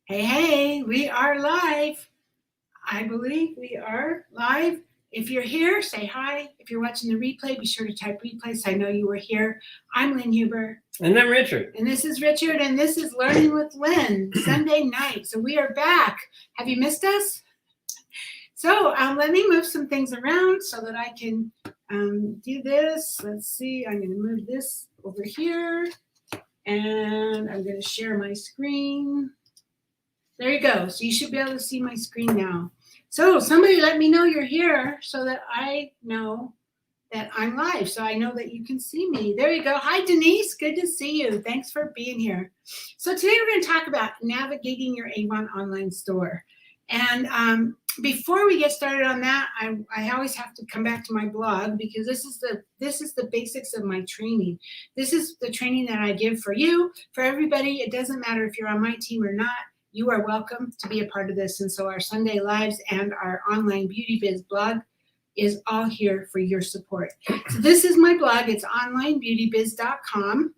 Hey, we are live. I believe we are live. If you're here, say hi. If you're watching the replay, be sure to type replay so I know you were here. I'm Lynn Huber. And I'm Richard. And this is Richard, and this is Learning with Lynn, Sunday night. So we are back. Have you missed us? So let me move some things around so that I can do this. Let's see. I'm going to move this over here, and I'm going to share my screen. There you go. So you should be able to see my screen now. So somebody let me know you're here so that I know that I'm live. So I know that you can see me. There you go. Hi, Denise. Good to see you. Thanks for being here. So today we're going to talk about navigating your Avon online store. And before we get started on that, I always have to come back to my blog because this is the basics of my training. This is the training that I give for you, for everybody. It doesn't matter if you're on my team or not. You are welcome to be a part of this. And so our Sunday Lives and our online Beauty Biz blog is all here for your support. So this is my blog. It's onlinebeautybiz.com.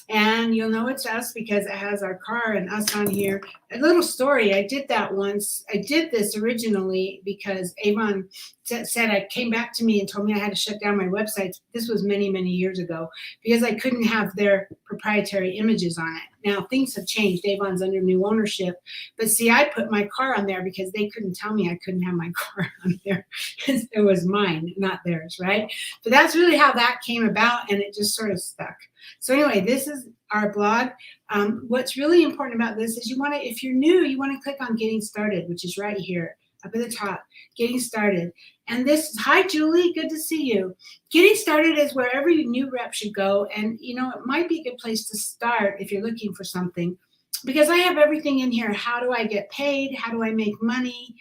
And you'll know it's us because it has our car and us on here. A little story, I did that once. I did this originally because Avon said came back to me and told me I had to shut down my websites. This was many, many years ago because I couldn't have their proprietary images on it. Now things have changed. Avon's under new ownership. But see, I put my car on there because they couldn't tell me I couldn't have my car on there. It was mine, not theirs, right? But that's really how that came about, and it just sort of stuck. So anyway, this is our blog. What's really important about this is if you're new, you want to click on Getting Started, which is right here up at the top, Getting Started. And this is, hi, Julie, good to see you. Getting Started is where every new rep should go. And, it might be a good place to start if you're looking for something, because I have everything in here. How do I get paid? How do I make money?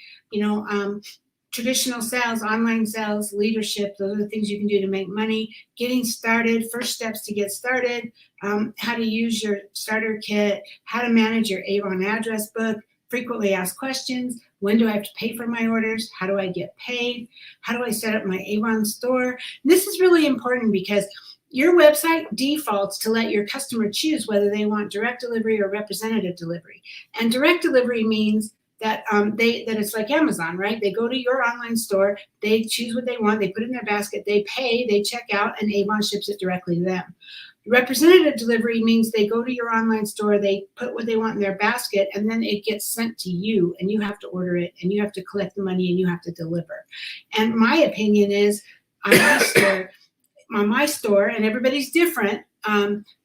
Traditional sales, online sales, leadership, those are the things you can do to make money. Getting started, first steps to get started, how to use your starter kit, how to manage your Avon address book, frequently asked questions, when do I have to pay for my orders, how do I get paid, how do I set up my Avon store. And this is really important because your website defaults to let your customer choose whether they want direct delivery or representative delivery. And direct delivery means that it's like Amazon, right? They go to your online store, they choose what they want, they put it in their basket, they pay, they check out, and Avon ships it directly to them. Representative delivery means they go to your online store, they put what they want in their basket, and then it gets sent to you, and you have to order it, and you have to collect the money, and you have to deliver. And my opinion is, on my store, and everybody's different,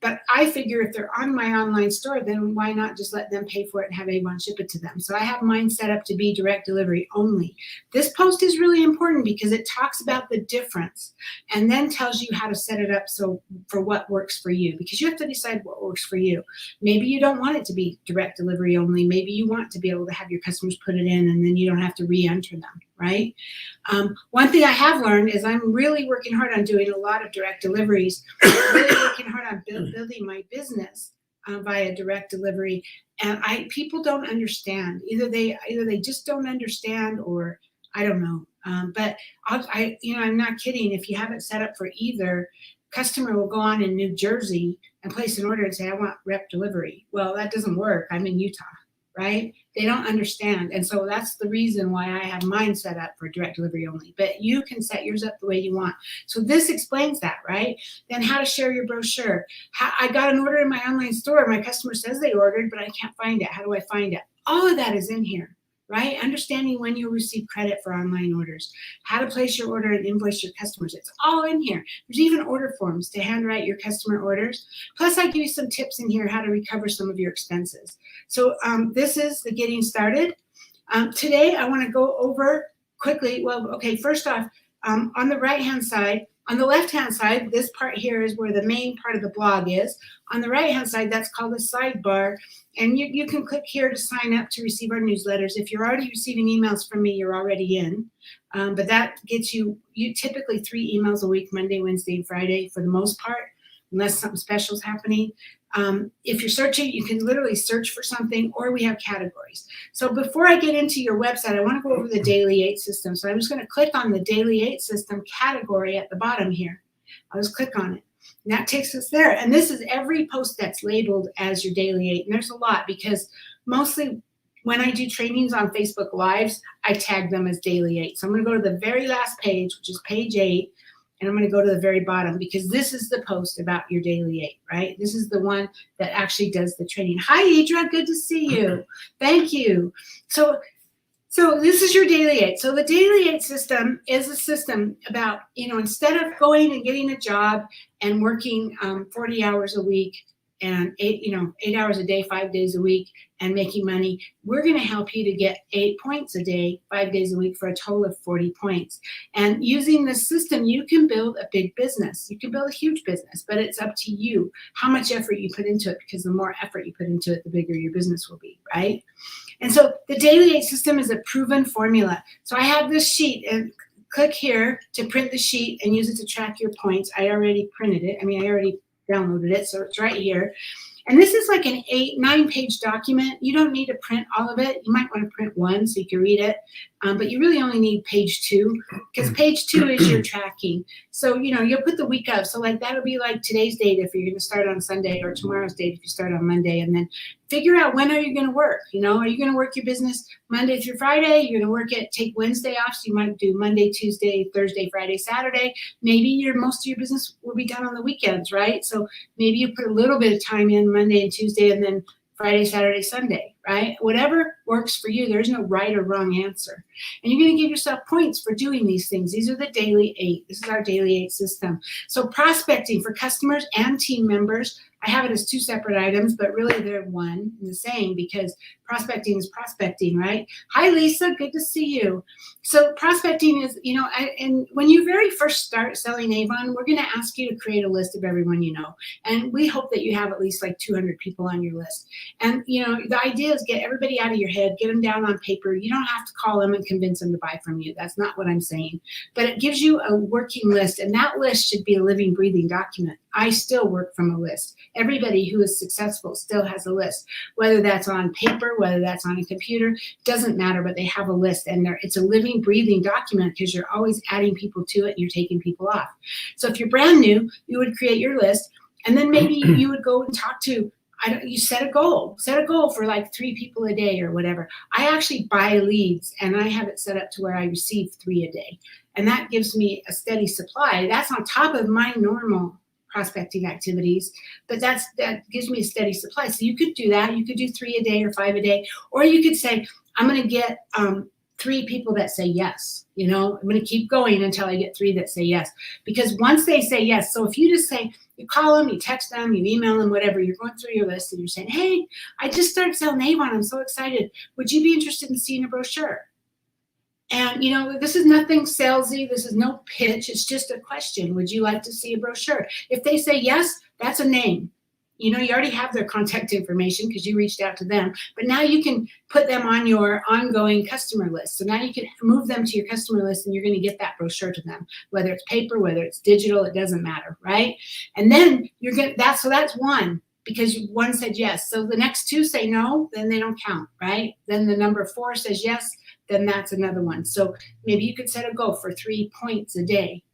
but I figure if they're on my online store, then why not just let them pay for it and have Avon ship it to them? So I have mine set up to be direct delivery only. This post is really important because it talks about the difference and then tells you how to set it up for what works for you, because you have to decide what works for you. Maybe you don't want it to be direct delivery only. Maybe you want to be able to have your customers put it in and then you don't have to re-enter them, right? One thing I have learned is I'm really working hard on doing a lot of direct deliveries, really working hard on building my business via direct delivery. And people don't understand. Either they just don't understand, or I don't know. But I'm not kidding. If you have it set up for either, customer will go on in New Jersey and place an order and say, I want rep delivery. Well, that doesn't work. I'm in Utah, right? They don't understand. And so that's the reason why I have mine set up for direct delivery only. But you can set yours up the way you want. So this explains that, right? Then how to share your brochure. I got an order in my online store. My customer says they ordered, but I can't find it. How do I find it? All of that is in here, right? Understanding when you'll receive credit for online orders, how to place your order and invoice your customers. It's all in here. There's even order forms to handwrite your customer orders. Plus, I give you some tips in here how to recover some of your expenses. So this is the Getting Started. Today, I want to go over quickly. Well, okay, first off, on the right-hand side, on the left-hand side, this part here is where the main part of the blog is. On the right-hand side, that's called the sidebar. And you can click here to sign up to receive our newsletters. If you're already receiving emails from me, you're already in. But that gets you typically 3 emails a week, Monday, Wednesday, and Friday for the most part, unless something special is happening. If you're searching, you can literally search for something, or we have categories. So before I get into your website, I want to go over the Daily 8 system. So I'm just going to click on the Daily 8 system category at the bottom here. I'll just click on it. And that takes us there. And this is every post that's labeled as your Daily 8. And there's a lot because mostly when I do trainings on Facebook Lives, I tag them as Daily 8. So I'm going to go to the very last page, which is page 8, and I'm going to go to the very bottom because this is the post about your Daily 8, right? This is the one that actually does the training. Hi, Idra. Good to see you. Thank you. So this is your Daily 8. So the Daily 8 system is a system about, instead of going and getting a job and working 40 hours a week and 8 hours a day, 5 days a week and making money, we're going to help you to get 8 points a day, 5 days a week for a total of 40 points. And using this system, you can build a big business. You can build a huge business, but it's up to you how much effort you put into it, because the more effort you put into it, the bigger your business will be, right? And so the Daily 8 system is a proven formula. So I have this sheet, and click here to print the sheet and use it to track your points. I already printed it. I already downloaded it, so it's right here. And this is like an 9-page document. You don't need to print all of it. You might want to print one so you can read it, but you really only need page 2, because page 2 is your tracking. So, you'll put the week of. So like that'll be like today's date if you're going to start on Sunday, or tomorrow's date if you start on Monday, and then figure out when are you going to work. Are you going to work your business Monday through Friday? You're going to work it, take Wednesday off. So you might do Monday, Tuesday, Thursday, Friday, Saturday. Maybe most of your business will be done on the weekends, right? So maybe you put a little bit of time in Monday and Tuesday, and then Friday, Saturday, Sunday, right? Whatever works for you. There's no right or wrong answer. And you're going to give yourself points for doing these things. These are the Daily 8. This is our Daily 8 system. So prospecting for customers and team members, I have it as 2 separate items, but really they're one and the same, because prospecting is prospecting, right? Hi, Lisa. Good to see you. So prospecting is, and when you very first start selling Avon, we're going to ask you to create a list of everyone you know. And we hope that you have at least like 200 people on your list. And, the idea is get everybody out of your head, get them down on paper. You don't have to call them and convince them to buy from you. That's not what I'm saying. But it gives you a working list, and that list should be a living, breathing document. I still work from a list. Everybody who is successful still has a list, whether that's on paper, whether that's on a computer, doesn't matter, but they have a list, and it's a living, breathing document because you're always adding people to it and you're taking people off. So if you're brand new, you would create your list, and then maybe you would go and talk to, you set a goal for like 3 people a day or whatever. I actually buy leads, and I have it set up to where I receive 3 a day. And that gives me a steady supply. That's on top of my normal prospecting activities, but that gives me a steady supply. So you could do that. You could do 3 a day or 5 a day, or you could say, I'm going to get 3 people that say yes. I'm going to keep going until I get 3 that say yes. Because once they say yes, so if you just say, you call them, you text them, you email them, whatever, you're going through your list and you're saying, hey, I just started selling Avon. I'm so excited. Would you be interested in seeing a brochure? And, this is nothing salesy. This is no pitch. It's just a question. Would you like to see a brochure? If they say yes, that's a name. You already have their contact information because you reached out to them. But now you can put them on your ongoing customer list. So now you can move them to your customer list, and you're going to get that brochure to them, whether it's paper, whether it's digital, it doesn't matter, right? And then you're going to, so that's one, because one said yes. So the next 2 say no, then they don't count, right? Then the number 4 says yes, then that's another one. So maybe you could set a goal for 3 points a day.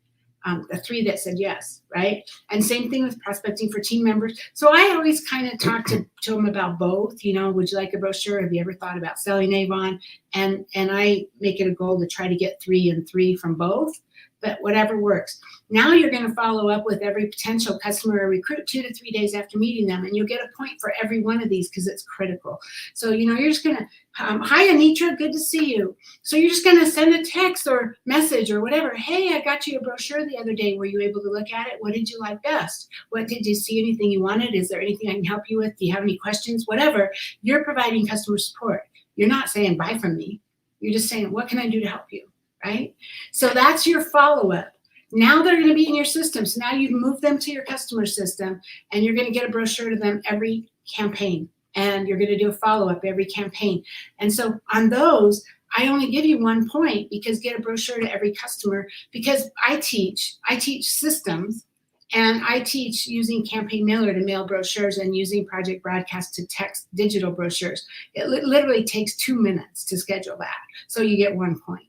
The 3 that said yes, right? And same thing with prospecting for team members. So I always kind of talk to them about both. Would you like a brochure? Have you ever thought about selling Avon? And I make it a goal to try to get 3 and 3 from both, but whatever works. Now you're going to follow up with every potential customer or recruit 2 to 3 days after meeting them, and you'll get a point for every one of these because it's critical. So, you're just going to, hi, Anitra, good to see you. So you're just going to send a text or message or whatever. Hey, I got you a brochure the other day. Were you able to look at it? What did you like best? Did you see anything you wanted? Is there anything I can help you with? Do you have any questions? Whatever. You're providing customer support. You're not saying buy from me. You're just saying, what can I do to help you? Right? So that's your follow-up. Now they're going to be in your system. So now you've moved them to your customer system, and you're going to get a brochure to them every campaign, and you're going to do a follow-up every campaign. And so on those, I only give you 1 point, because get a brochure to every customer, because I teach systems, and I teach using Campaign Mailer to mail brochures and using Project Broadcast to text digital brochures. It literally takes 2 minutes to schedule that. So you get 1 point.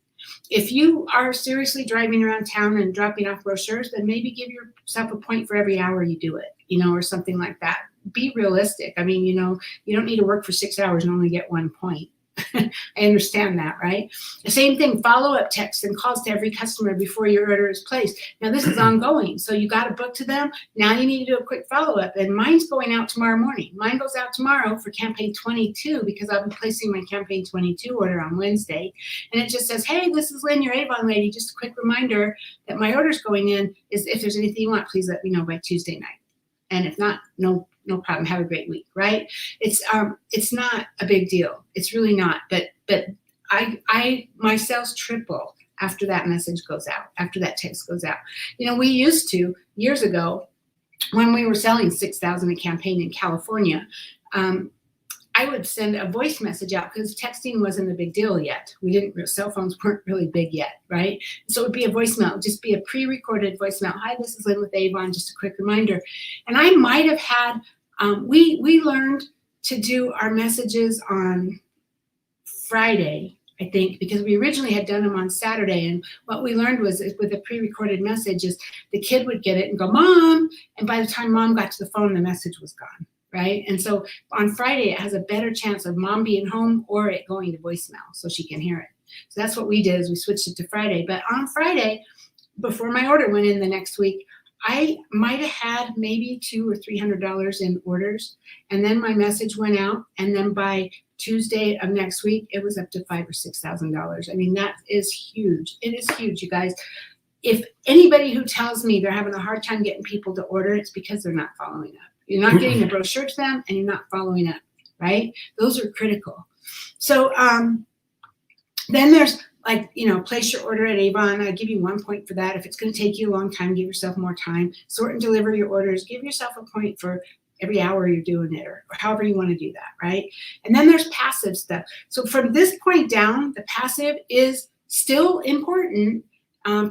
If you are seriously driving around town and dropping off brochures, then maybe give yourself a point for every hour you do it, or something like that. Be realistic. You don't need to work for 6 hours and only get 1 point. I understand that, right? The same thing, follow-up texts and calls to every customer before your order is placed. Now this is ongoing, so you got a book to them. Now you need to do a quick follow-up, and mine's going out tomorrow morning. Mine goes out tomorrow for campaign 22 because I'll be placing my campaign 22 order on Wednesday. And it just says, hey, this is Lynn, your Avon lady. Just a quick reminder that my order's going in. Is if there's anything you want, please let me know by Tuesday night. And if not, no problem. Have a great week, right? It's not a big deal. It's really not. But my sales triple after that message goes out, after that text goes out. You know, we used to years ago when we were selling 6,000 a campaign in California. I would send a voice message out because texting wasn't a big deal yet. Cell phones weren't really big yet, right? So it would be a voicemail, just be a pre-recorded voicemail. Hi, this is Lynn with Avon, just a quick reminder. And I might have had, we learned to do our messages on Friday, I think, because we originally had done them on Saturday. And what we learned was with a pre-recorded message is the kid would get it and go, Mom. And by the time Mom got to the phone, the message was gone. Right? And so on Friday, it has a better chance of Mom being home or it going to voicemail so she can hear it. So that's what we did is we switched it to Friday. But on Friday, before my order went in the next week, I might have had maybe $200 or $300 in orders. And then my message went out. And then by Tuesday of next week, it was up to $5,000 or $6,000. I mean, that is huge. It is huge, you guys. If anybody who tells me they're having a hard time getting people to order, it's because they're not following up. You're not getting a brochure to them and you're not following up, right? Those are critical. So then there's like, you know, place your order at Avon. I give you 1 point for that. If it's going to take you a long time, give yourself more time. Sort and deliver your orders. Give yourself a point for every hour you're doing it or however you want to do that, right? And then there's passive stuff. So from this point down, the passive is still important.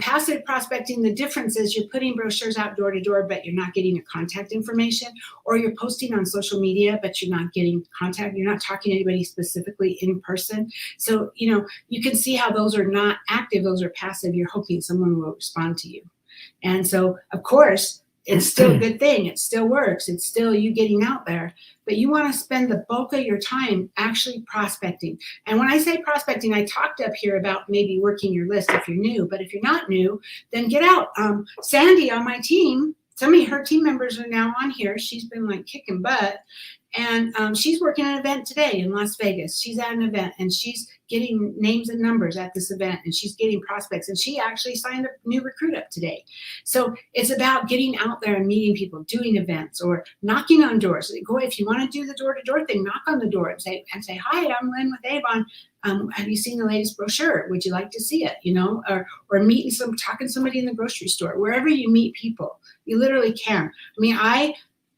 Passive prospecting, the difference is you're putting brochures out door to door, but you're not getting your contact information, or you're posting on social media, but you're not getting contact. You're not talking to anybody specifically in person. So, you know, you can see how those are not active. Those are passive. You're hoping someone will respond to you. And so, of course, it's still a good thing. It still works. It's still you getting out there. But you want to spend the bulk of your time actually prospecting. And when I say prospecting, I talked up here about maybe working your list if you're new. But if you're not new, then get out. Sandy on my team, some of her team members are now on here. She's been like kicking butt. And she's working an event today in Las Vegas. She's at an event and she's getting names and numbers at this event and she's getting prospects. And she actually signed a new recruit up today. So it's about getting out there and meeting people, doing events or knocking on doors. Go, if you want to do the door-to-door thing, knock on the door and say, hi, I'm Lynn with Avon. Have you seen the latest brochure? Would you like to see it? You know, or meeting talking to somebody in the grocery store, wherever you meet people, you literally can. I mean,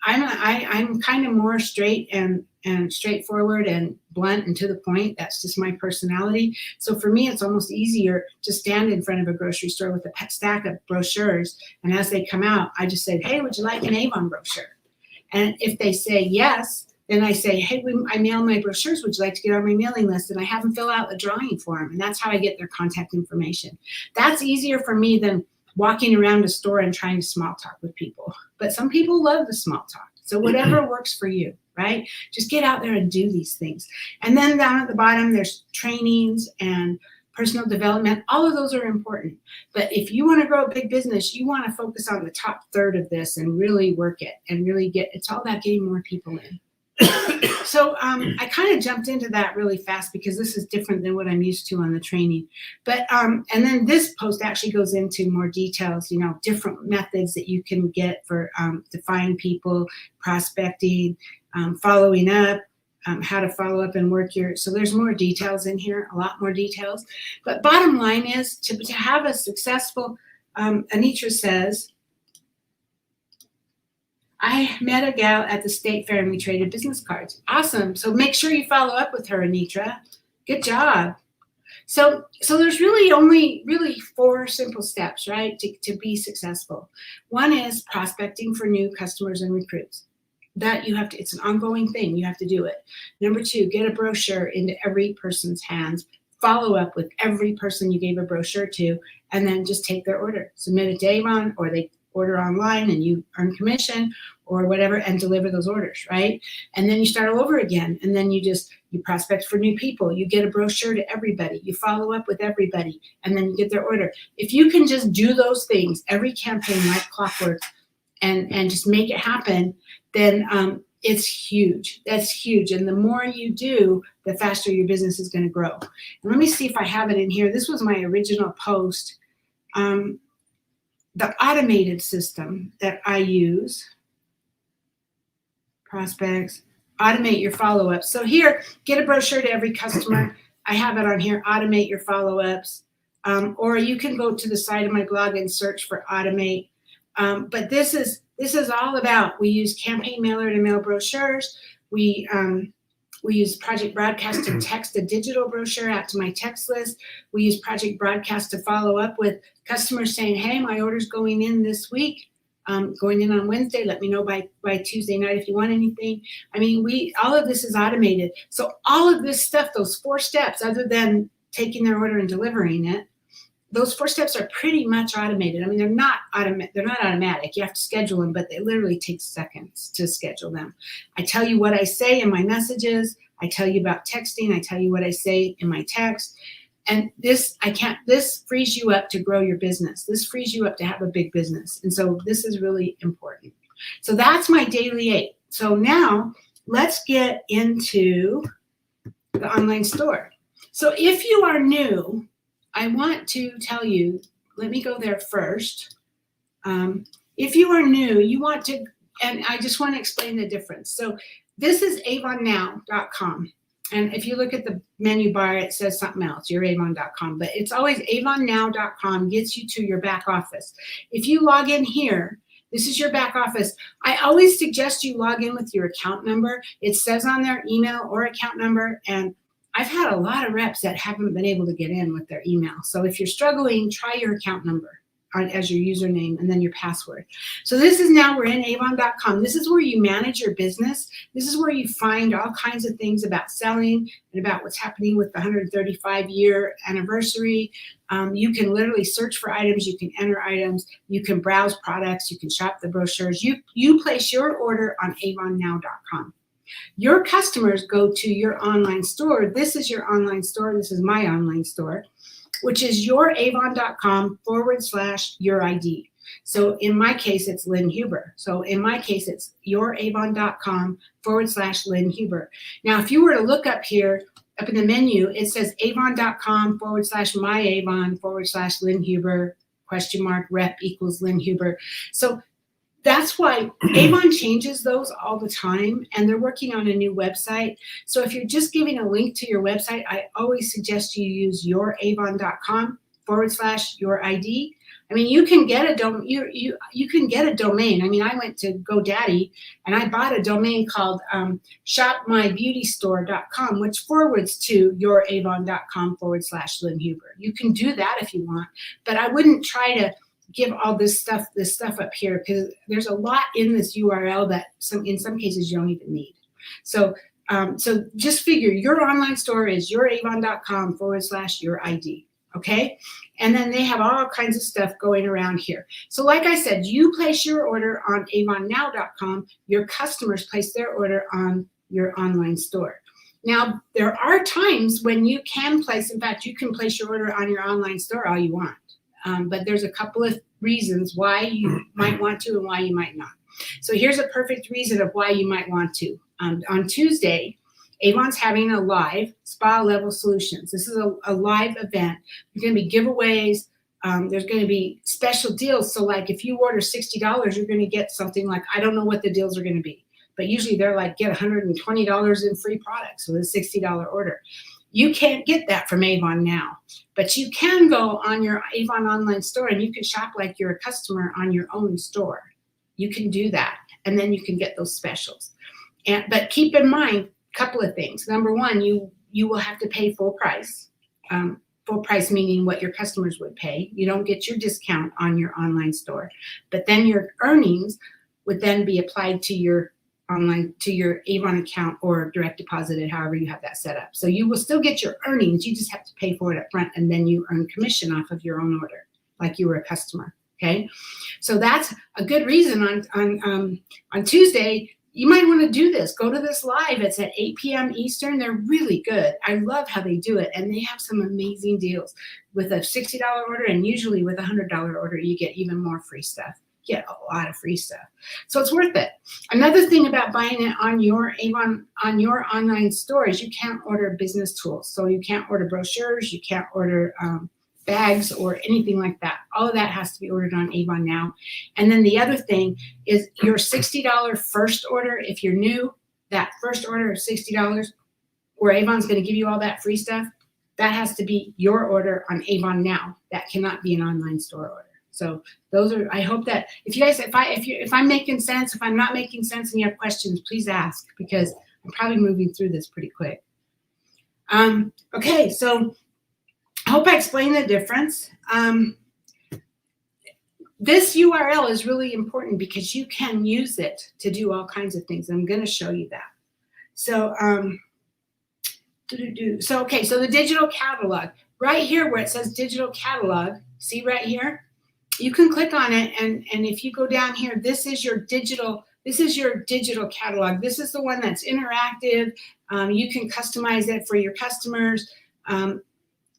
I'm kind of more straight and straightforward and blunt and to the point. That's just my personality. So for me, it's almost easier to stand in front of a grocery store with a stack of brochures. And as they come out, I just say, hey, would you like an Avon brochure? And if they say yes, then I say, hey, I mail my brochures. Would you like to get on my mailing list? And I have them fill out a drawing for them. And that's how I get their contact information. That's easier for me than walking around a store and trying to small talk with people. But some people love the small talk. So whatever works for you, right? Just get out there and do these things. And then down at the bottom, there's trainings and personal development. All of those are important. But if you want to grow a big business, you want to focus on the top third of this and really work it and really it's all about getting more people in. So I kind of jumped into that really fast because this is different than what I'm used to on the training. But and then this post actually goes into more details, you know, different methods that you can get for to find people, prospecting, following up, how to follow up and work so there's more details in here, a lot more details. But bottom line is to have a successful, Anitra says, I met a gal at the state fair and we traded business cards. Awesome. So make sure you follow up with her, Anitra. Good job. So there's really 4 simple steps, right, to be successful. One is prospecting for new customers and recruits. That you have to, it's an ongoing thing. You have to do it. Number 2, get a brochure into every person's hands. Follow up with every person you gave a brochure to, and then just take their order. Submit it to Avon, or they order online and you earn commission, or whatever and deliver those orders, right? And then you start all over again. And then you prospect for new people. You get a brochure to everybody. You follow up with everybody, and then you get their order. If you can just do those things, every campaign like clockwork, and just make it happen, then it's huge. That's huge. And the more you do, the faster your business is going to grow. And let me see if I have it in here. This was my original post. The automated system that I use, prospects, automate your follow-ups. So here, get a brochure to every customer. I have it on here, automate your follow-ups. Or you can go to the side of my blog and search for automate. But this is all about, we use campaign mailer to mail brochures. We use Project Broadcast to text a digital brochure out to my text list. We use Project Broadcast to follow up with customers saying, hey, my order's going in this week, going in on Wednesday. Let me know by Tuesday night if you want anything. I mean, all of this is automated. So all of this stuff, those 4 steps, other than taking their order and delivering it, those 4 steps are pretty much automated. I mean, they're not automatic. You have to schedule them, but they literally take seconds to schedule them. I tell you what I say in my messages. I tell you about texting. I tell you what I say in my text. And this frees you up to grow your business. This frees you up to have a big business. And so this is really important. So that's my daily 8. So now let's get into the online store. So if you are new, I want to tell you, let me go there first. If you are new, you want to, and I just want to explain the difference. So this is avonnow.com. And if you look at the menu bar, it says something else, youravon.com, but it's always avonnow.com gets you to your back office. If you log in here, this is your back office. I always suggest you log in with your account number. It says on their email or account number, and I've had a lot of reps that haven't been able to get in with their email. So if you're struggling, try your account number as your username and then your password. So we're in avon.com. This is where you manage your business. This is where you find all kinds of things about selling and about what's happening with the 135-year anniversary. You can literally search for items. You can enter items. You can browse products. You can shop the brochures. You place your order on avonnow.com. Your customers go to your online store. This is your online store. This is my online store, which is youravon.com/your ID. So in my case, it's Lynn Huber. So in my case, it's youravon.com/Lynn Huber. Now, if you were to look up here, up in the menu, it says avon.com/myavon/Lynn Huber, !rep equals Lynn Huber. So that's why Avon changes those all the time, and they're working on a new website. So if you're just giving a link to your website, I always suggest you use youravon.com/your ID. I mean, you can get a you can get a domain. I mean, I went to GoDaddy and I bought a domain called shopmybeautystore.com, which forwards to youravon.com/Lynn Huber. You can do that if you want, but I wouldn't try to give all this stuff up here, because there's a lot in this URL that in some cases you don't even need. So just figure your online store is youravon.com/your ID. Okay. And then they have all kinds of stuff going around here. So like I said, you place your order on avonnow.com. Your customers place their order on your online store. Now, there are times when you can place, in fact, you can place your order on your online store all you want. But there's a couple of reasons why you might want to and why you might not. So here's a perfect reason of why you might want to. On Tuesday, Avon's having a live spa level solutions. This is a live event. There's going to be giveaways. There's going to be special deals. So like if you order $60, you're going to get something like, I don't know what the deals are going to be, but usually they're like get $120 in free products with a $60 order. You can't get that from Avon now, but you can go on your Avon online store and you can shop like you're a customer on your own store. You can do that, and then you can get those specials. But keep in mind a couple of things. Number one, you will have to pay full price. Full price meaning what your customers would pay. You don't get your discount on your online store, but then your earnings would then be applied to your Avon account or direct deposited, however you have that set up. So you will still get your earnings. You just have to pay for it up front, and then you earn commission off of your own order, like you were a customer. Okay, so that's a good reason on Tuesday. You might want to do this. Go to this live. It's at 8 p.m. Eastern. They're really good. I love how they do it. And they have some amazing deals with a $60 order. And usually with a $100 order, you get even more free stuff. You get a lot of free stuff. So it's worth it. Another thing about buying it on your Avon, on your online store is you can't order business tools. So you can't order brochures. You can't order bags or anything like that. All of that has to be ordered on Avon now. And then the other thing is your $60 first order. If you're new, that first order of $60 where Avon's going to give you all that free stuff, that has to be your order on Avon now. That cannot be an online store order. So those are, I hope that if you guys, if I'm making sense, if I'm not making sense and you have questions, please ask, because I'm probably moving through this pretty quick. Okay, so I hope I explained the difference. This URL is really important because you can use it to do all kinds of things. I'm going to show you that. So, okay, so the digital catalog. Right here where it says digital catalog, see right here? You can click on it, and if you go down here, this is your digital catalog. This is the one that's interactive. You can customize it for your customers.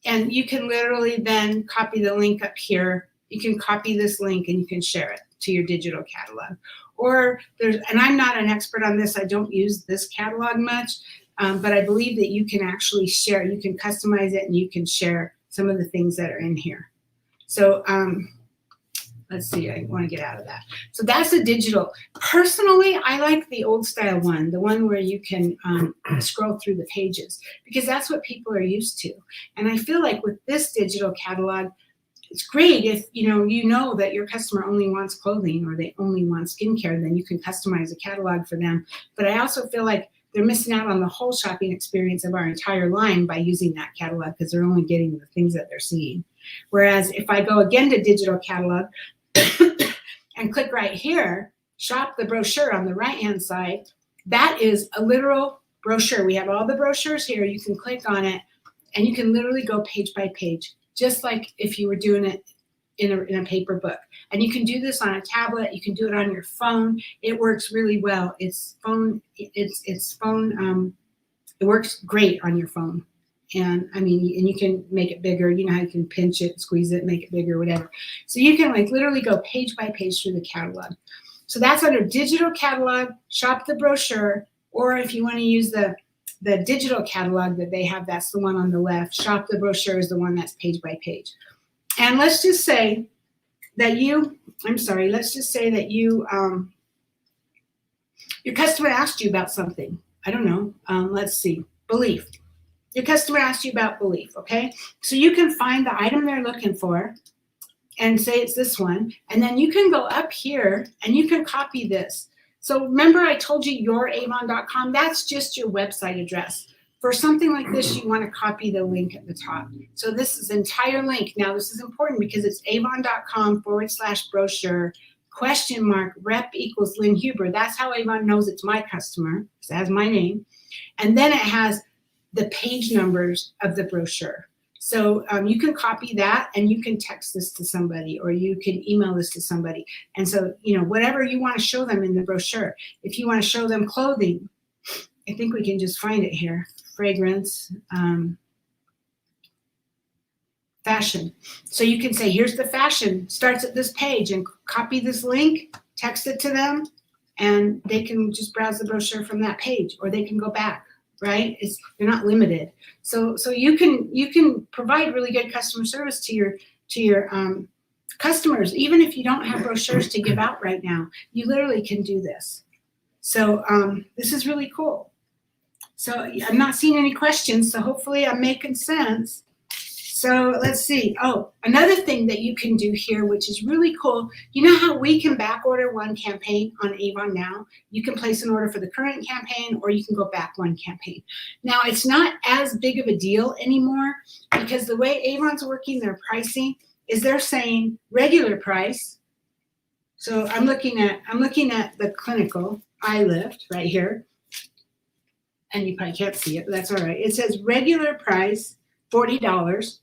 And you can literally then copy the link up here. You can copy this link and you can share it to your digital catalog. Or there's, and I'm not an expert on this, I don't use this catalog much, but I believe that you can actually share, you can customize it and you can share some of the things that are in here. So let's see, I want to get out of that. So that's a digital. Personally, I like the old style one, the one where you can scroll through the pages, because that's what people are used to. And I feel like with this digital catalog, it's great if you know that your customer only wants clothing or they only want skincare, then you can customize a catalog for them. But I also feel like they're missing out on the whole shopping experience of our entire line by using that catalog, because they're only getting the things that they're seeing. Whereas if I go again to digital catalog and click right here, shop the brochure on the right-hand side, that is a literal brochure. We have all the brochures here. You can click on it and you can literally go page by page, just like if you were doing it in a paper book. And you can do this on a tablet. You can do it on your phone. It works really well. It works great on your phone. And I mean, and you can make it bigger. You know how you can pinch it, squeeze it, make it bigger, whatever. So you can like literally go page by page through the catalog. So that's under digital catalog, shop the brochure, or if you want to use the digital catalog that they have, that's the one on the left. Shop the brochure is the one that's page by page. And let's just say that your customer asked you about something. I don't know. Let's see, belief. Your customer asked you about belief, okay? So you can find the item they're looking for and say it's this one, and then you can go up here and you can copy this. So remember I told you youravon.com, that's just your website address. For something like this, you want to copy the link at the top. So this is entire link. Now this is important because it's avon.com/brochure !rep equals Lynn Huber. That's how Avon knows it's my customer, because it has my name. And then it has the page numbers of the brochure. So you can copy that and you can text this to somebody or you can email this to somebody. And so, whatever you want to show them in the brochure. If you want to show them clothing, I think we can just find it here. Fragrance, fashion. So you can say, here's the fashion, starts at this page, and copy this link, text it to them, and they can just browse the brochure from that page, or they can go back. Right? They're not limited. So you can provide really good customer service to your customers, even if you don't have brochures to give out right now. You literally can do this. So this is really cool. So I'm not seeing any questions, so hopefully I'm making sense. So let's see. Oh, another thing that you can do here, which is really cool. You know how we can back order one campaign on Avon now? You can place an order for the current campaign, or you can go back one campaign. Now, it's not as big of a deal anymore because the way Avon's working their pricing is they're saying regular price. So I'm looking at the clinical eye lift right here. And you probably can't see it, but that's all right. It says regular price, $40.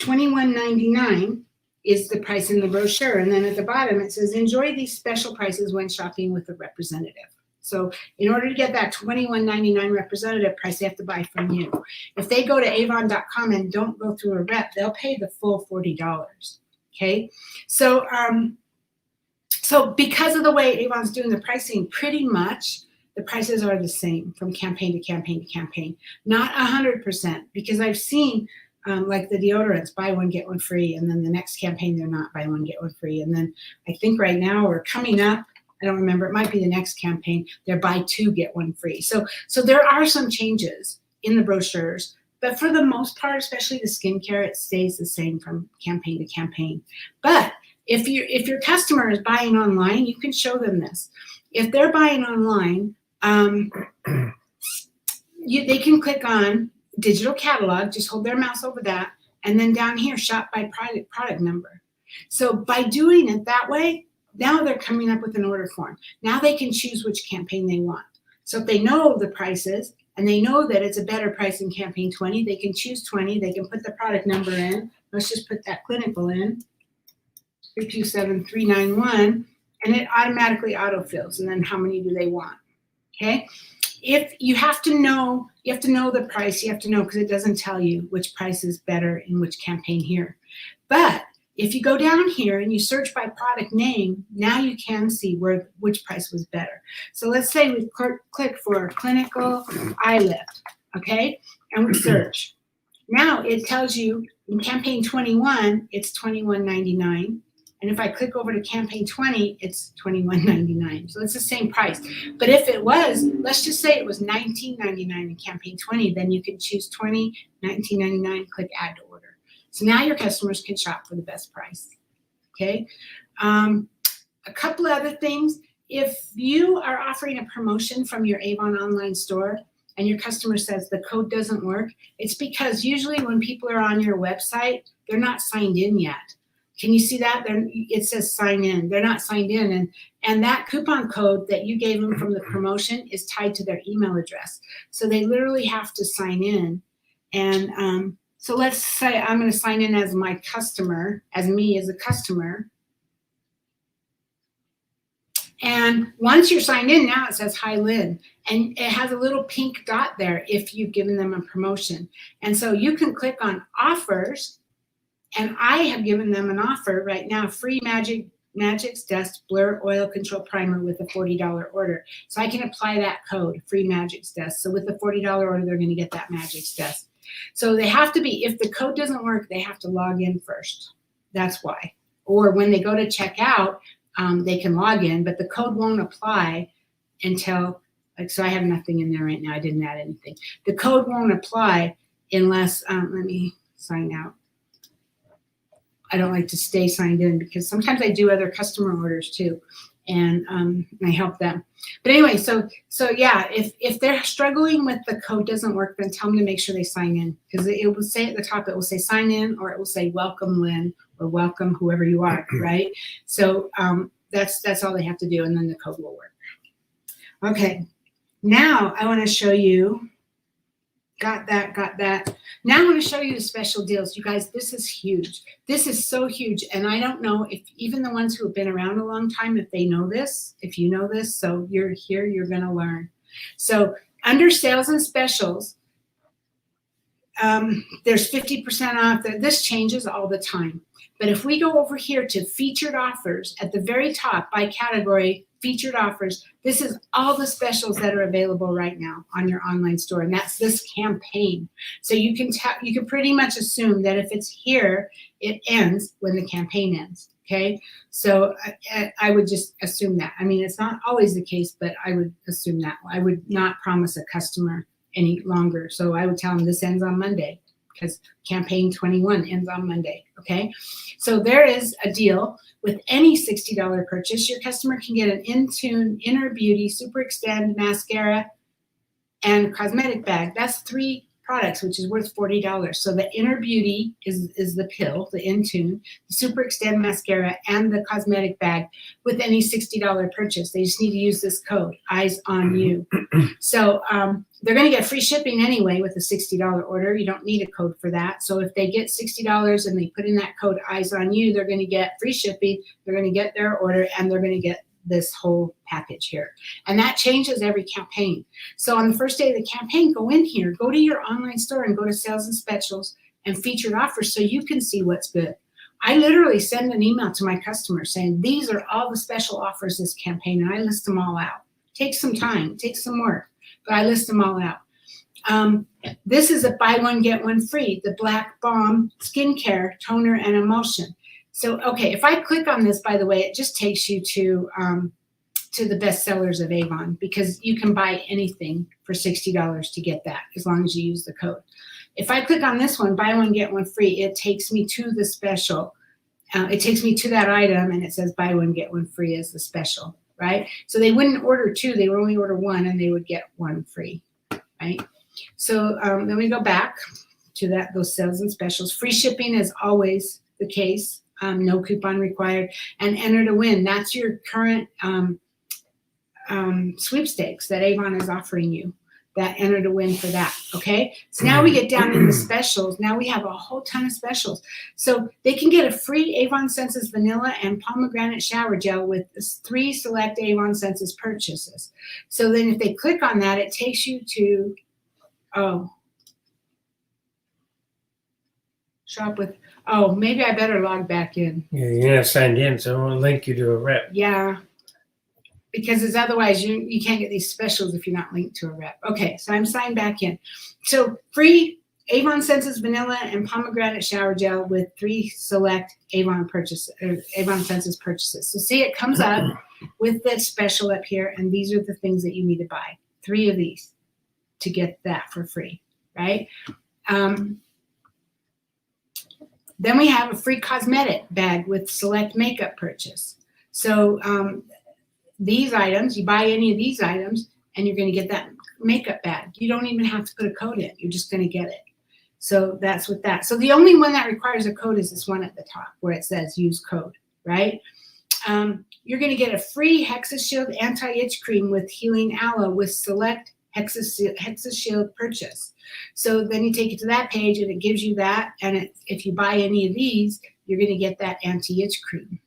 $21.99, is the price in the brochure. And then at the bottom, it says, enjoy these special prices when shopping with a representative. So in order to get that $21.99 representative price, they have to buy from you. If they go to avon.com and don't go through a rep, they'll pay the full $40. Okay. So, so because of the way Avon's doing the pricing, pretty much the prices are the same from campaign to campaign to campaign. Not 100%, because I've seen like the deodorants, buy one, get one free. And then the next campaign, they're not buy one, get one free. And then I think right now we're coming up, I don't remember, it might be the next campaign, they're buy two, get one free. So there are some changes in the brochures, but for the most part, especially the skincare, it stays the same from campaign to campaign. But if your customer is buying online, you can show them this. If they're buying online, they can click on digital catalog, just hold their mouse over that, and then down here, shop by product number. So by doing it that way, now they're coming up with an order form. Now they can choose which campaign they want. So if they know the prices and they know that it's a better price in campaign 20, they can choose 20. They can put the product number in. Let's just put that clinical in, 327391, and it automatically autofills. And then how many do they want? Okay. If you have to know the price, you have to know, because it doesn't tell you which price is better in which campaign here. But if you go down here and you search by product name, now you can see which price was better. So let's say we click for clinical eye lift, okay? And we search. Now it tells you in campaign 21, it's $21.99. And if I click over to campaign 20, it's $21.99. So it's the same price. But if it was, let's just say it was $19.99 in campaign 20, then you can choose $19.99, click add to order. So now your customers can shop for the best price. Okay. A couple other things. If you are offering a promotion from your Avon online store and your customer says the code doesn't work, it's because usually when people are on your website, they're not signed in yet. Can you see that? It says sign in. They're not signed in. And that coupon code that you gave them from the promotion is tied to their email address. So they literally have to sign in. And so let's say I'm going to sign in as my customer, as me as a customer. And once you're signed in, now it says, hi, Lynn. And it has a little pink dot there if you've given them a promotion. And so you can click on offers. And I have given them an offer right now, free Magic's Dust Blur Oil Control Primer with a $40 order. So I can apply that code, free Magic's Dust. So with the $40 order, they're going to get that Magic's Dust. So they have to be, if the code doesn't work, they have to log in first. That's why. Or when they go to check out, they can log in, but the code won't apply until, like, so I have nothing in there right now. I didn't add anything. The code won't apply unless, let me sign out. I don't like to stay signed in because sometimes I do other customer orders too, and I help them. But anyway, so yeah, if they're struggling with the code doesn't work, then tell them to make sure they sign in, because it will say at the top, it will say sign in, or it will say welcome Lynn, or welcome whoever you are, right? So that's all they have to do, and then the code will work. Okay, now I want to show you. Got that. Now I'm going to show you the special deals. You guys, this is huge. This is so huge. And I don't know if even the ones who have been around a long time, if they know this, if you know this, so you're here, you're going to learn. So under sales and specials, there's 50% off. This changes all the time. But if we go over here to featured offers at the very top by category, featured offers, this is all the specials that are available right now on your online store, and that's this campaign. So you can pretty much assume that if it's here, it ends when the campaign ends. Okay, so I would just assume that. I mean, it's not always the case, but I would assume that. I would not promise a customer any longer. So I would tell them this ends on Monday, because campaign 21 ends on Monday, okay? So there is a deal with any $60 purchase. Your customer can get an Intune Inner Beauty Super Extend Mascara and cosmetic bag. That's 3 products, which is worth $40. So the Inner Beauty is the pill, the Intune, the Super Extend Mascara, and the cosmetic bag with any $60 purchase. They just need to use this code, Eyes on You. So they're going to get free shipping anyway with a $60 order. You don't need a code for that. So if they get $60 and they put in that code, Eyes on You, they're going to get free shipping. They're going to get their order, and they're going to get this whole package here. And that changes every campaign. So on the first day of the campaign, go in here, go to your online store and go to sales and specials and featured offers so you can see what's good. I literally send an email to my customers saying, these are all the special offers this campaign, and I list them all out. Takes some time, takes some work, but I list them all out. This is a buy one, get one free, the Black Balm Skincare Toner and Emulsion. So, okay, if I click on this, by the way, it just takes you to the best sellers of Avon, because you can buy anything for $60 to get that as long as you use the code. If I click on this one, buy one, get one free, it takes me to the special. It takes me to that item, and it says buy one, get one free as the special, right? So they wouldn't order two, they would only order one, and they would get one free, right? So then we go back to those sales and specials. Free shipping is always the case. No coupon required, and enter to win. That's your current sweepstakes that Avon is offering you. That enter to win for that, okay? So now we get down into specials. Now we have a whole ton of specials. So they can get a free Avon Senses Vanilla and Pomegranate Shower Gel with 3 select Avon Senses purchases. So then if they click on that, it takes you to, shop with, maybe I better log back in. Yeah, you're not signed in, so it will link you to a rep. Yeah, because otherwise you can't get these specials if you're not linked to a rep. Okay, so I'm signed back in. So free Avon Senses Vanilla and Pomegranate Shower Gel with 3 select Avon Senses purchases. So see, it comes up with the special up here, and these are the things that you need to buy. 3 of these to get that for free, right? Then we have a free cosmetic bag with select makeup purchase. So these items, you buy any of these items, and you're going to get that makeup bag. You don't even have to put a code in. You're just going to get it. So that's with that. So the only one that requires a code is this one at the top where it says use code, right? You're going to get a free Hexashield Anti-Itch Cream with Healing Aloe with select Hexashield purchase. So then you take it to that page, and it gives you that. And if you buy any of these, you're going to get that anti-itch cream.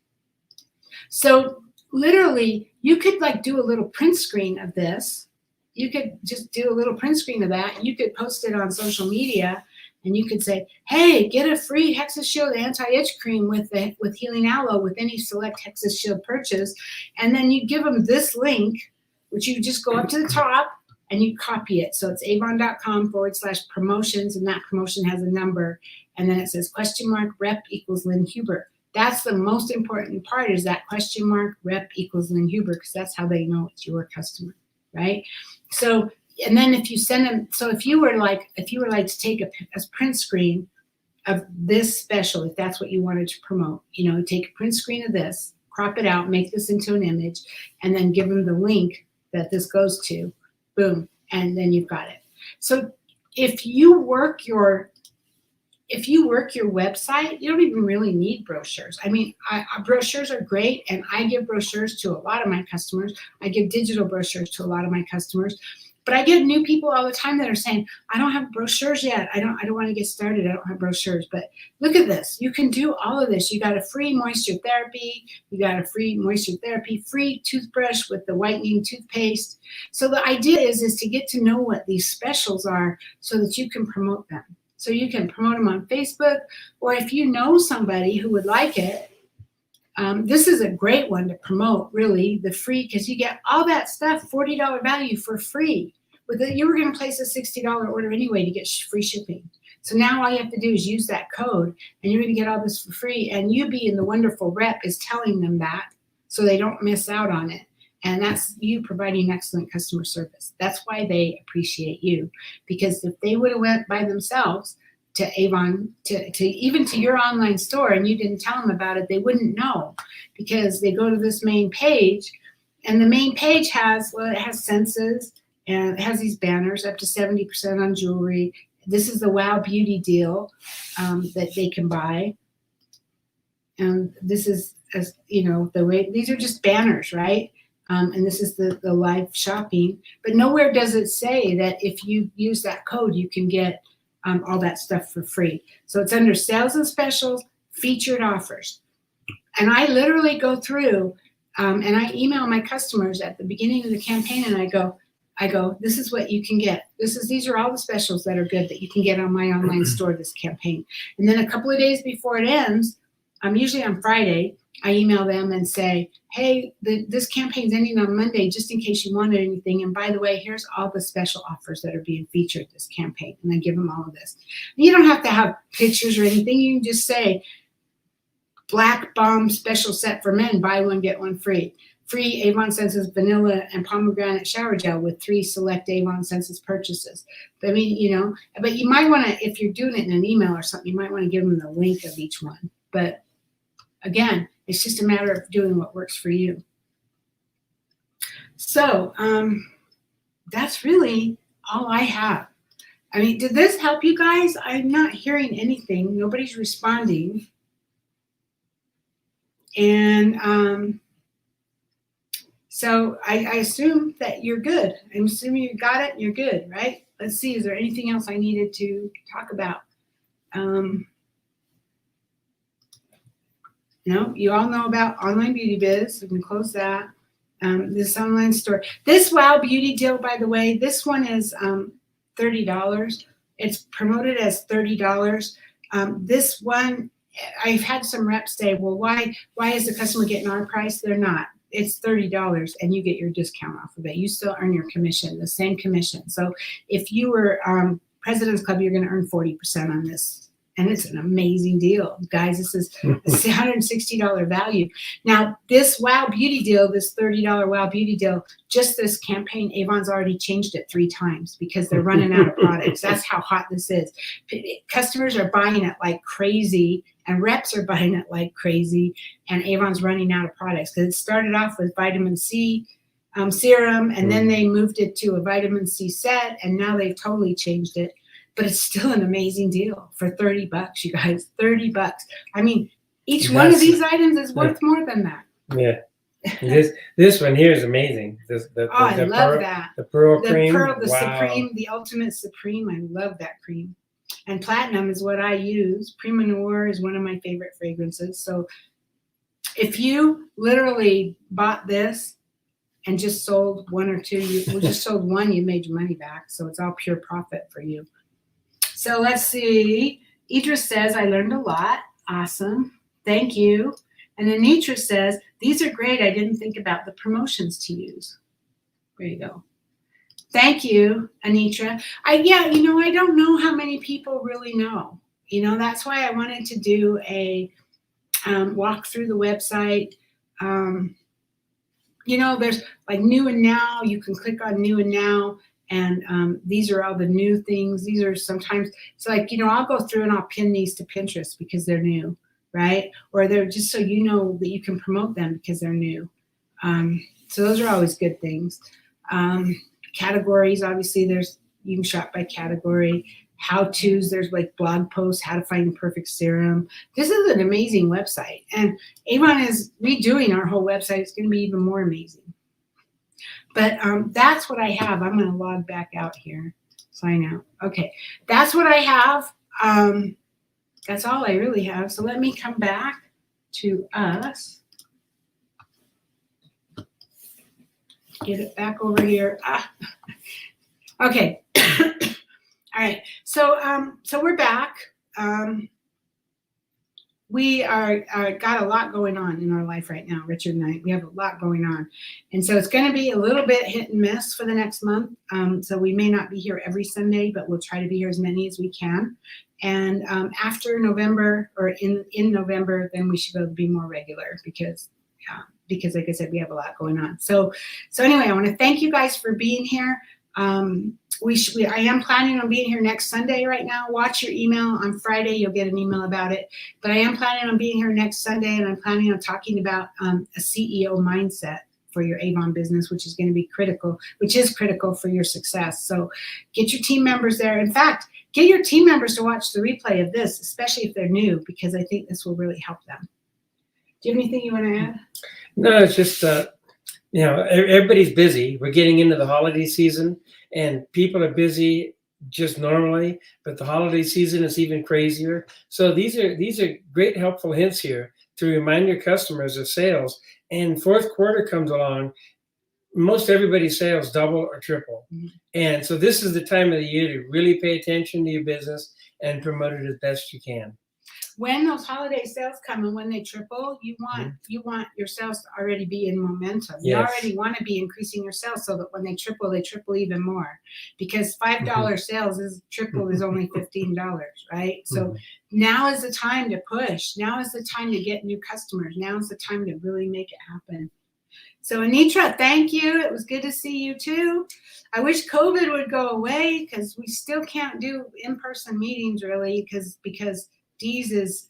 So literally, you could like do a little print screen of this. You could just do a little print screen of that. You could post it on social media, and you could say, hey, get a free Hexashield Anti-Itch Cream with Healing Aloe with any select Hexashield purchase. And then you give them this link, which you just go up to the top, and you copy it. So it's avon.com/promotions, and that promotion has a number. And then it says !rep equals Lynn Huber. That's the most important part, is that !rep equals Lynn Huber, because that's how they know it's your customer, right? So, and then if you send them, so if you were like to take a print screen of this special, if that's what you wanted to promote, take a print screen of this, crop it out, make this into an image, and then give them the link that this goes to. Boom, and then you've got it. So if you work your website, you don't even really need brochures. I mean, brochures are great, and I give brochures to a lot of my customers. I give digital brochures to a lot of my customers. But I get new people all the time that are saying, I don't have brochures yet. I don't want to get started. I don't have brochures. But look at this. You can do all of this. You got a free moisture therapy. You got a free moisture therapy, free toothbrush with the whitening toothpaste. So the idea is to get to know what these specials are so that you can promote them. So you can promote them on Facebook, or if you know somebody who would like it, this is a great one to promote, really, the free, because you get all that stuff, $40 value for free. You were going to place a $60 order anyway to get free shipping. So now all you have to do is use that code, and you're going to get all this for free. And you being the wonderful rep is telling them that so they don't miss out on it. And that's you providing excellent customer service. That's why they appreciate you, because if they would have went by themselves to Avon, to even to your online store, and you didn't tell them about it, they wouldn't know, because they go to this main page, and the main page has Senses, and it has these banners up to 70% on jewelry. This is the Wow Beauty deal that they can buy. And this is, as you know, the way these are just banners, right? And this is the live shopping. But nowhere does it say that if you use that code, you can get all that stuff for free. So it's under sales and specials, featured offers. And I literally go through and I email my customers at the beginning of the campaign, and I go, this is what you can get. These are all the specials that are good that you can get on my online store this campaign. And then a couple of days before it ends, usually on Friday, I email them and say, hey, this campaign's ending on Monday, just in case you wanted anything. And by the way, here's all the special offers that are being featured this campaign. And I give them all of this. And you don't have to have pictures or anything. You can just say, Black Bomb special set for men, buy one, get one free. Free Avon Senses vanilla and pomegranate shower gel with 3 select Avon Senses purchases. I mean, you know, but you might want to, if you're doing it in an email or something, you might want to give them the link of each one. But again, it's just a matter of doing what works for you. So that's really all I have. I mean, did this help you guys? I'm not hearing anything. Nobody's responding. And so I assume that you're good. I'm assuming you got it and you're good, right? Let's see, is there anything else I needed to talk about? No, you all know about Online Beauty Biz. We can close that. This online store. This Wow Beauty deal, by the way, this one is $30. It's promoted as $30. This one, I've had some reps say, well, why is the customer getting our price? They're not. It's $30 and you get your discount off of it. You still earn your commission, the same commission. So if you were President's Club, you're going to earn 40% on this. And it's an amazing deal. Guys, this is a $160 value. Now, this Wow Beauty deal, this $30 Wow Beauty deal, just this campaign, Avon's already changed it 3 times because they're running out of products. That's how hot this is. Customers are buying it like crazy, and reps are buying it like crazy, and Avon's running out of products. Because it started off with vitamin C serum, and then they moved it to a vitamin C set, and now they've totally changed it. But it's still an amazing deal for $30, you guys. $30. I mean, each one of these items is worth more than that. Yeah. This one here is amazing. I love that. The pearl cream. The Supreme, the Ultimate Supreme. I love that cream. And Platinum is what I use. Prima Noir is one of my favorite fragrances. So if you literally bought this and just sold 1 or 2, you just sold 1, you made your money back. So it's all pure profit for you. So let's see. Idris says, I learned a lot. Awesome. Thank you. And Anitra says, these are great. I didn't think about the promotions to use. There you go. Thank you, Anitra. Yeah, you know, I don't know how many people really know. You know, that's why I wanted to do a walk through the website. You know, there's like new and now. You can click on new and now. And these are all the new things. These are sometimes, it's like, you know, I'll go through and I'll pin these to Pinterest because they're new, right? Or they're just so you know that you can promote them because they're new. So those are always good things. Categories, obviously, you can shop by category. How-tos, there's like blog posts, how to find the perfect serum. This is an amazing website. And Avon is redoing our whole website. It's going to be even more amazing. But that's what I have. I'm going to log back out here. Sign out. Okay. That's what I have. That's all I really have. So let me come back to us. Get it back over here. Okay. All right. So we're back. We got a lot going on in our life right now, Richard and I. We have a lot going on. And so it's going to be a little bit hit and miss for the next month. So we may not be here every Sunday, but we'll try to be here as many as we can. And after November, or in November, then we should be able to be more regular because like I said, we have a lot going on. So anyway, I want to thank you guys for being here. I am planning on being here next Sunday right now. Watch your email on Friday. You'll get an email about it. But I am planning on being here next Sunday, and I'm planning on talking about a CEO mindset for your Avon business, which is going to be critical, which is critical for your success. So get your team members there. In fact, get your team members to watch the replay of this, especially if they're new, because I think this will really help them. Do you have anything you want to add? No, it's just, everybody's busy. We're getting into the holiday season, and people are busy just normally, but the holiday season is even crazier. So these are great helpful hints here to remind your customers of sales. And fourth quarter comes along, most everybody's sales double or triple. Mm-hmm. And so this is the time of the year to really pay attention to your business and promote it as best you can. When those holiday sales come and when they triple, you want your sales to already be in momentum. Yes. You already want to be increasing your sales so that when they triple even more. Because $5 sales is triple is only $15, right? So now is the time to push. Now is the time to get new customers. Now is the time to really make it happen. So Anitra, thank you. It was good to see you too. I wish COVID would go away because we still can't do in-person meetings really because Dee's is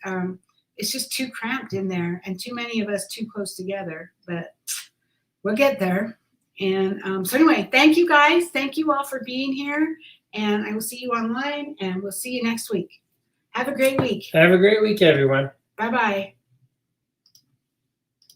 it's just too cramped in there and too many of us too close together, but we'll get there. And so anyway, thank you guys. Thank you all for being here, and I will see you online, and we'll see you next week. Have a great week. Have a great week, everyone. Bye-bye.